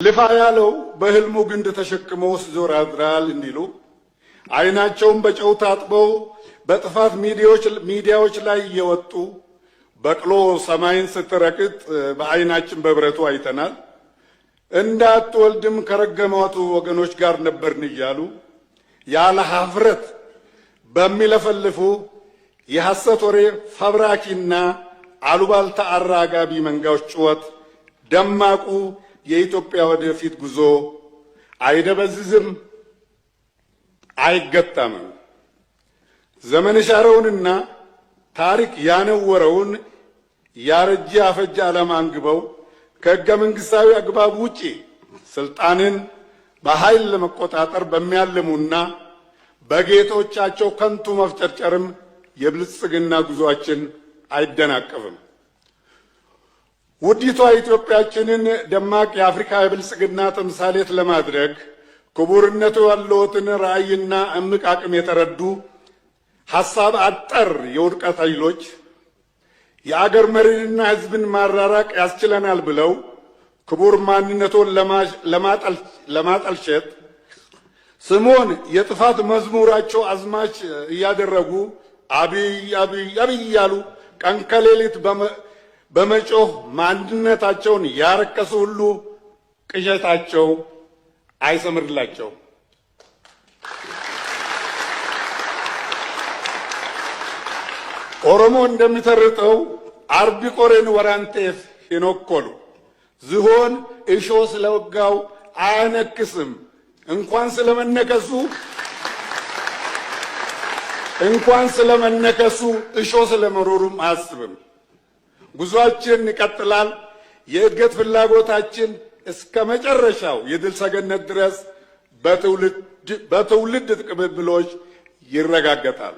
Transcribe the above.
ልፋ ያለው በህልሙ ግንድ ተሸክሞ ሲዞር ያድራል እንዲሉ አይናቸውን በጨው ታጥበው በጥፋት ሚዲያዎች ላይ እየወጡ በቅሎ ሰማይን ስትረቅጥ በአይናችን በብረቱ አይተናል። እንዳትወልድም ከረገሟቱ ወገኖች ጋር ነበርን እያሉ ያለ ሀፍረት በሚለፈልፉ የሐሰት ወሬ ፈብራኪና አሉባልታ አራጋቢ መንጋዎች ጩኸት ደማቁ የኢትዮጵያ ወደፊት ጉዞ አይደበዝዝም፣ አይገታምም። ዘመን ሻረውንና ታሪክ ያነወረውን ያረጀ አፈጀ ዓላማ አንግበው ከሕገ መንግሥታዊ አግባብ ውጪ ስልጣንን በኃይል ለመቆጣጠር በሚያልሙና በጌቶቻቸው ከንቱ መፍጨርጨርም የብልጽግና ጉዞአችን አይደናቀፍም። ውዲቷ ኢትዮጵያችንን ደማቅ የአፍሪካ የብልጽግና ተምሳሌት ለማድረግ ክቡርነቱ ያለዎትን ራዕይና እምቅ አቅም የተረዱ ሐሳብ አጠር የውድቀት ኃይሎች የአገር መሪንና ሕዝብን ማራራቅ ያስችለናል ብለው ክቡር ማንነቱን ለማጠልሸት ስሙን የጥፋት መዝሙራቸው አዝማች እያደረጉ አብይ አብይ አብይ እያሉ ቀን ከሌሊት በመጮህ ማንነታቸውን ያረከሱ ሁሉ ቅዠታቸው አይሰምርላቸው። ኦሮሞ እንደሚተርጠው አርቢ ቆሬን ወራንቴፍ ሂኖኮሉ ዝሆን እሾ ስለወጋው አያነክስም። እንኳን ስለመነከሱ እሾ ስለመሮሩም አያስብም። ጉዟችን ይቀጥላል። የእድገት ፍላጎታችን እስከ መጨረሻው የድል ሰገነት ድረስ በትውልድ ቅብብሎች ይረጋገጣል።